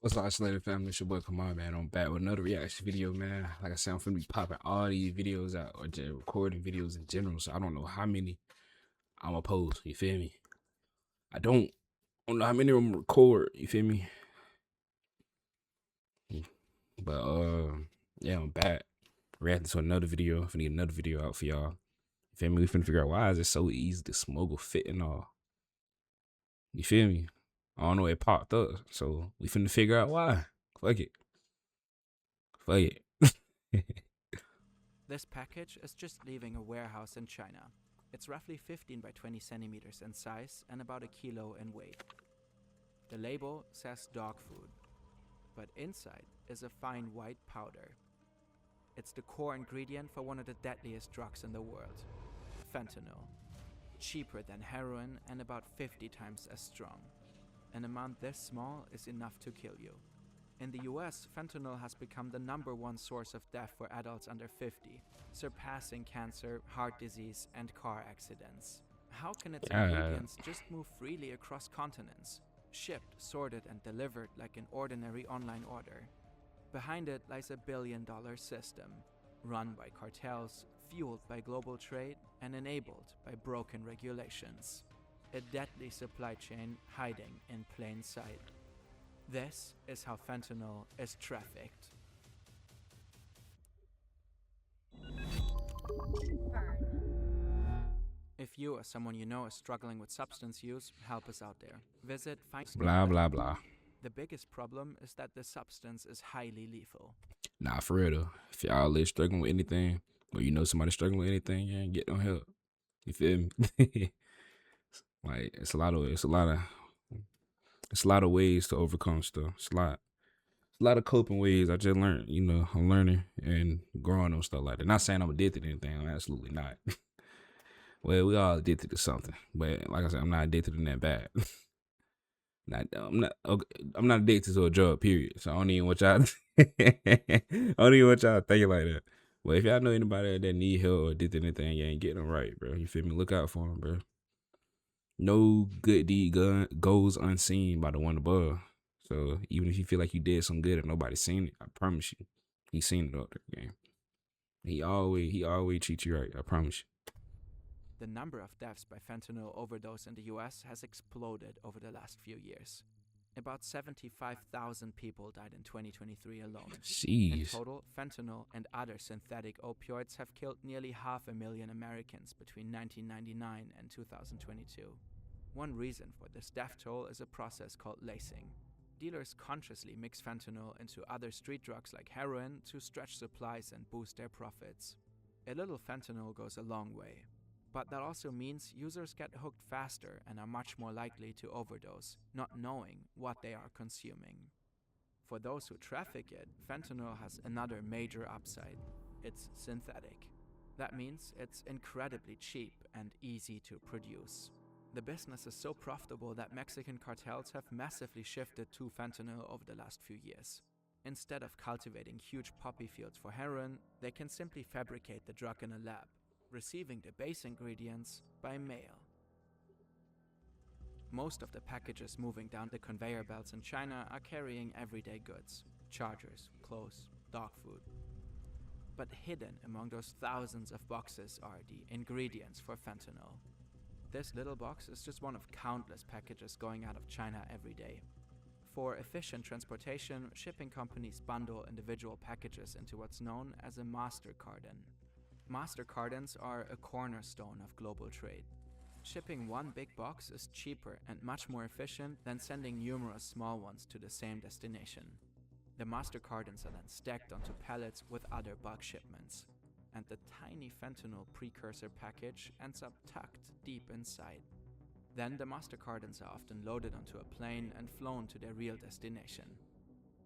What's up, Slater family? It's your boy Kemai, man. I'm back with another reaction video, man. Like I said, I'm finna be popping all these videos out or just recording videos in general. So I don't know how many I'm gonna post. You feel me? I don't know how many I'm gonna record. You feel me? But yeah, I'm back. Reacting to another video. Finna get another video out for y'all. You feel me? We finna figure out why is it so easy to smuggle fentanyl. You feel me? I don't know, it popped up. So we finna figure out why. Fuck it. Fuck it. This package is just leaving a warehouse in China. It's roughly 15 by 20 centimeters in size and about a kilo in weight. The label says dog food, but inside is a fine white powder. It's the core ingredient for one of the deadliest drugs in the world, fentanyl. Cheaper than heroin and about 50 times as strong. An amount this small is enough to kill you. In the US, fentanyl has become the #1 source of death for adults under 50, surpassing cancer, heart disease, and car accidents. How can its God. ingredients just move freely across continents, shipped, sorted, and delivered like an ordinary online order? Behind it lies a billion-dollar system, run by cartels, fueled by global trade, and enabled by broken regulations. A deadly supply chain hiding in plain sight. This is how fentanyl is trafficked. If you or someone you know is struggling with substance use, help us out there. Visit Blah, Smuggle. blah, blah. The biggest problem is that the substance is highly lethal. Nah, for real though. If y'all live struggling with anything, or you know somebody struggling with anything, yeah, get no help. You feel me? Like it's a lot of ways to overcome stuff. It's a lot of coping ways. I just learned, I'm learning and growing on stuff like that. Not saying I'm addicted to anything. I'm absolutely not. Well, we all addicted to something, but like I said, I'm not addicted to that bad. I'm not addicted to a drug, period. So I don't even want y'all I don't even want y'all thinking like that. But if y'all know anybody that need help or addicted to anything, you ain't getting them right, bro. You feel me? Look out for them, bro. No good deed goes unseen by the one above. So even if you feel like you did some good and nobody's seen it, I promise you, he's seen it up there, game. He always treats you right. I promise you. The number of deaths by fentanyl overdose in the US has exploded over the last few years. About 75,000 people died in 2023 alone. In Jeez. total, fentanyl and other synthetic opioids have killed nearly 500,000 Americans between 1999 and 2022. One reason for this death toll is a process called lacing. Dealers consciously mix fentanyl into other street drugs like heroin to stretch supplies and boost their profits. A little fentanyl goes a long way, but that also means users get hooked faster and are much more likely to overdose, not knowing what they are consuming. For those who traffic it, fentanyl has another major upside. It's synthetic. That means it's incredibly cheap and easy to produce. The business is so profitable that Mexican cartels have massively shifted to fentanyl over the last few years. Instead of cultivating huge poppy fields for heroin, they can simply fabricate the drug in a lab, receiving the base ingredients by mail. Most of the packages moving down the conveyor belts in China are carrying everyday goods, chargers, clothes, dog food. But hidden among those thousands of boxes are the ingredients for fentanyl. This little box is just one of countless packages going out of China every day. For efficient transportation, shipping companies bundle individual packages into what's known as a master carton. Master cartons are a cornerstone of global trade. Shipping one big box is cheaper and much more efficient than sending numerous small ones to the same destination. The master cartons are then stacked onto pallets with other bulk shipments, and the tiny fentanyl precursor package ends up tucked deep inside. Then the master cartons are often loaded onto a plane and flown to their real destination,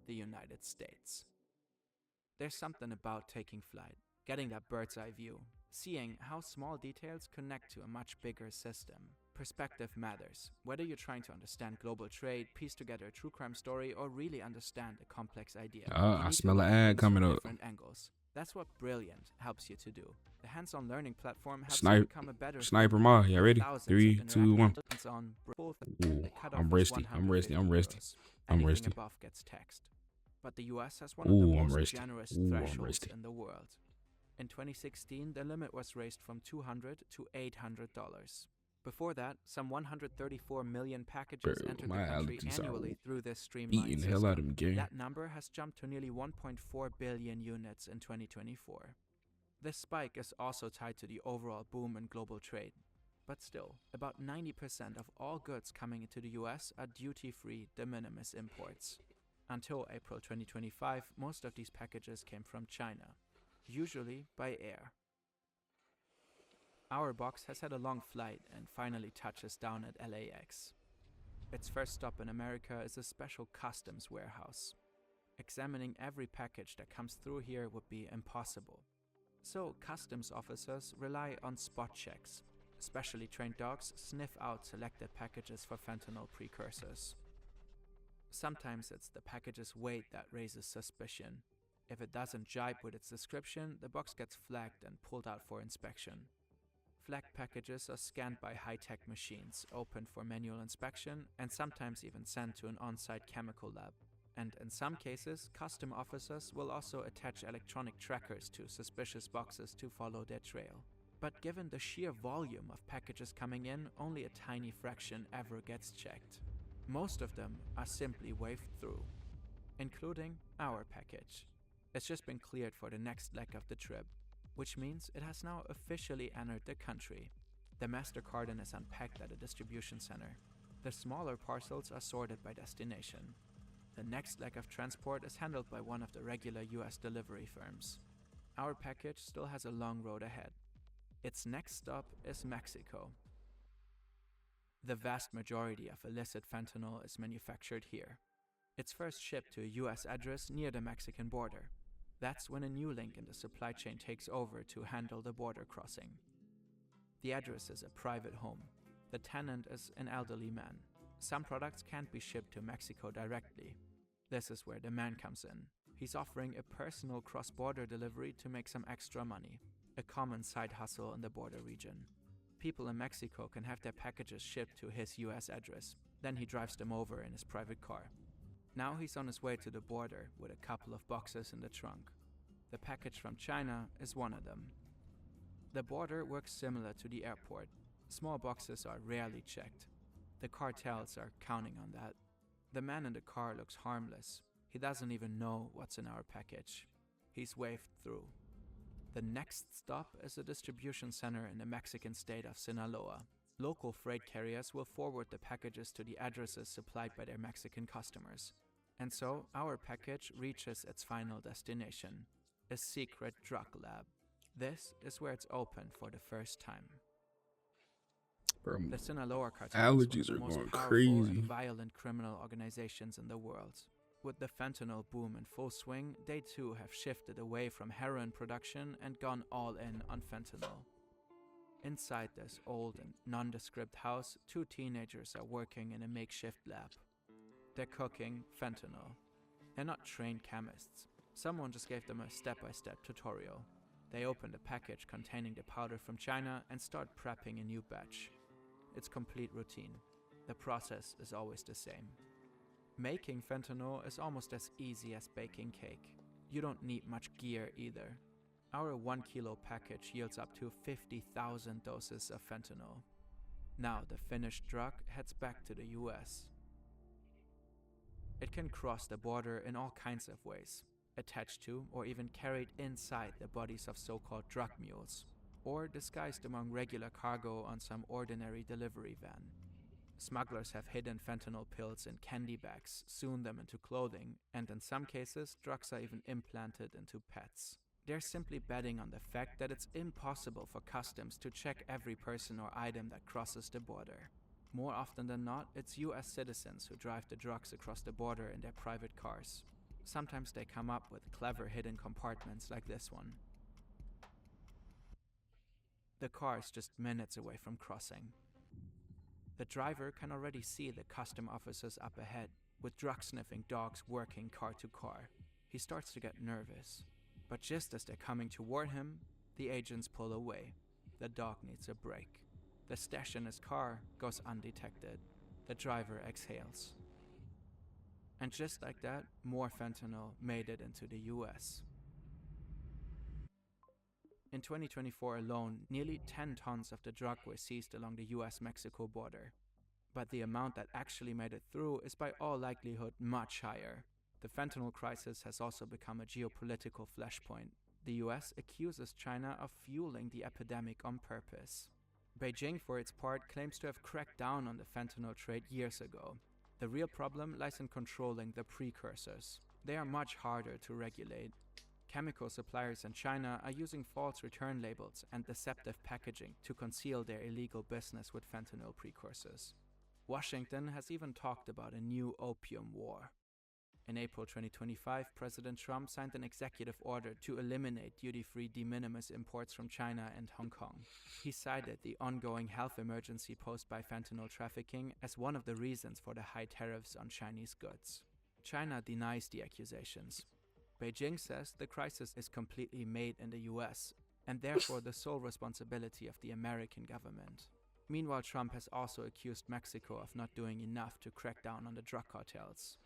the United States. There's something about taking flight, getting that bird's eye view, seeing how small details connect to a much bigger system. Perspective matters, whether you're trying to understand global trade, piece together a true crime story, or really understand a complex idea. You I need to smell look an at ad things coming from up. different angles. That's what Brilliant helps you to do. The hands-on learning platform helps you Sniper, become a better Sniper Ma, y'all ready? thousands 3, of 2, 1. hands-on. Ooh, The cutoff I'm is resty. I'm resty. I'm resty. €150. I'm Anything rusty. above gets taxed. But the US has one of the Ooh, I'm most rusty. generous Ooh, I'm thresholds rusty. in the world. In 2016, the limit was raised from $200 to $800. Before that, some 134 million packages Bro, entered the my country allergies annually are through this streamlined eating the hell out of system. me, gang. That number has jumped to nearly 1.4 billion units in 2024. This spike is also tied to the overall boom in global trade. But still, about 90% of all goods coming into the US are duty-free de minimis imports. Until April 2025, most of these packages came from China, usually by air. Our box has had a long flight and finally touches down at LAX. Its first stop in America is a special customs warehouse. Examining every package that comes through here would be impossible. So customs officers rely on spot checks. Specially trained dogs sniff out selected packages for fentanyl precursors. Sometimes it's the package's weight that raises suspicion. If it doesn't jibe with its description, the box gets flagged and pulled out for inspection. Flagged packages are scanned by high-tech machines, opened for manual inspection, and sometimes even sent to an on-site chemical lab. And in some cases, custom officers will also attach electronic trackers to suspicious boxes to follow their trail. But given the sheer volume of packages coming in, only a tiny fraction ever gets checked. Most of them are simply waved through, including our package. It's just been cleared for the next leg of the trip, which means it has now officially entered the country. The master carton is unpacked at a distribution center. The smaller parcels are sorted by destination. The next leg of transport is handled by one of the regular US delivery firms. Our package still has a long road ahead. Its next stop is Mexico. The vast majority of illicit fentanyl is manufactured here. It's first shipped to a US address near the Mexican border. That's when a new link in the supply chain takes over to handle the border crossing. The address is a private home. The tenant is an elderly man. Some products can't be shipped to Mexico directly. This is where the man comes in. He's offering a personal cross-border delivery to make some extra money, a common side hustle in the border region. People in Mexico can have their packages shipped to his US address. Then he drives them over in his private car. Now he's on his way to the border with a couple of boxes in the trunk. The package from China is one of them. The border works similar to the airport. Small boxes are rarely checked. The cartels are counting on that. The man in the car looks harmless. He doesn't even know what's in our package. He's waved through. The next stop is a distribution center in the Mexican state of Sinaloa. Local freight carriers will forward the packages to the addresses supplied by their Mexican customers. And so our package reaches its final destination, a secret drug lab. This is where it's open for the first time. Bro, The Sinaloa cartel is one of allergies the are most going powerful crazy. and violent criminal organizations in the world. With the fentanyl boom in full swing, they too have shifted away from heroin production and gone all in on fentanyl. Inside this old and nondescript house, two teenagers are working in a makeshift lab. They're cooking fentanyl. They're not trained chemists. Someone just gave them a step-by-step tutorial. They open the package containing the powder from China and start prepping a new batch. It's complete routine. The process is always the same. Making fentanyl is almost as easy as baking cake. You don't need much gear either. Our 1 kilo package yields up to 50,000 doses of fentanyl. Now the finished drug heads back to the US. It can cross the border in all kinds of ways, attached to or even carried inside the bodies of so-called drug mules, or disguised among regular cargo on some ordinary delivery van. Smugglers have hidden fentanyl pills in candy bags, sewn them into clothing, and in some cases, drugs are even implanted into pets. They're simply betting on the fact that it's impossible for customs to check every person or item that crosses the border. More often than not, it's US citizens who drive the drugs across the border in their private cars. Sometimes they come up with clever hidden compartments like this one. The car is just minutes away from crossing. The driver can already see the custom officers up ahead, with drug-sniffing dogs working car to car. He starts to get nervous. But just as they're coming toward him, the agents pull away. The dog needs a break. The stash in his car goes undetected. The driver exhales. And just like that, more fentanyl made it into the US. In 2024 alone, nearly 10 tons of the drug were seized along the US Mexico border. But the amount that actually made it through is by all likelihood much higher. The fentanyl crisis has also become a geopolitical flashpoint. The US accuses China of fueling the epidemic on purpose. Beijing, for its part, claims to have cracked down on the fentanyl trade years ago. The real problem lies in controlling the precursors. They are much harder to regulate. Chemical suppliers in China are using false return labels and deceptive packaging to conceal their illegal business with fentanyl precursors. Washington has even talked about a new opium war. In April 2025, President Trump signed an executive order to eliminate duty-free de minimis imports from China and Hong Kong. He cited the ongoing health emergency posed by fentanyl trafficking as one of the reasons for the high tariffs on Chinese goods. China denies the accusations. Beijing says the crisis is completely made in the US and therefore the sole responsibility of the American government. Meanwhile, Trump has also accused Mexico of not doing enough to crack down on the drug cartels.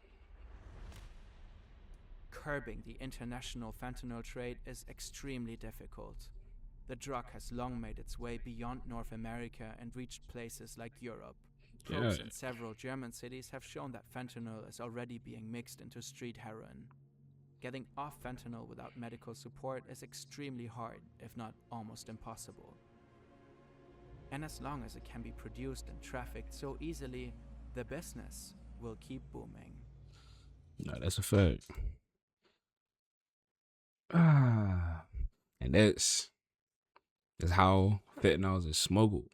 Curbing the international fentanyl trade is extremely difficult. The drug has long made its way beyond North America and reached places like Europe. Probes in several German cities have shown that fentanyl is already being mixed into street heroin. Getting off fentanyl without medical support is extremely hard, if not almost impossible. And as long as it can be produced and trafficked so easily, the business will keep booming. No, that's a fact. And that's how fentanyl is smuggled.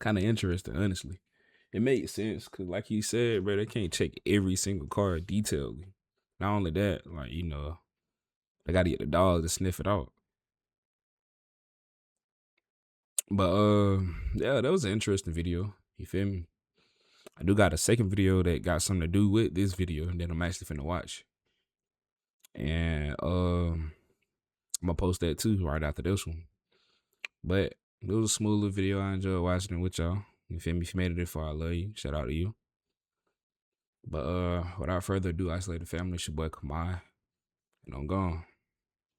Kind of interesting, honestly. It makes sense because, like you said, bro, they can't check every single car detailedly. Not only that, like, they got to get the dogs to sniff it out. But yeah, that was an interesting video. You feel me? I do got a second video that got something to do with this video, and then I'm actually finna watch. And I'm gonna post that too right after this one. But it was a smooth little video. I enjoyed watching it with y'all. You feel me? If you made it this far, I love you. Shout out to you. But without further ado, isolated family, it's your boy Kemai, and I'm gone.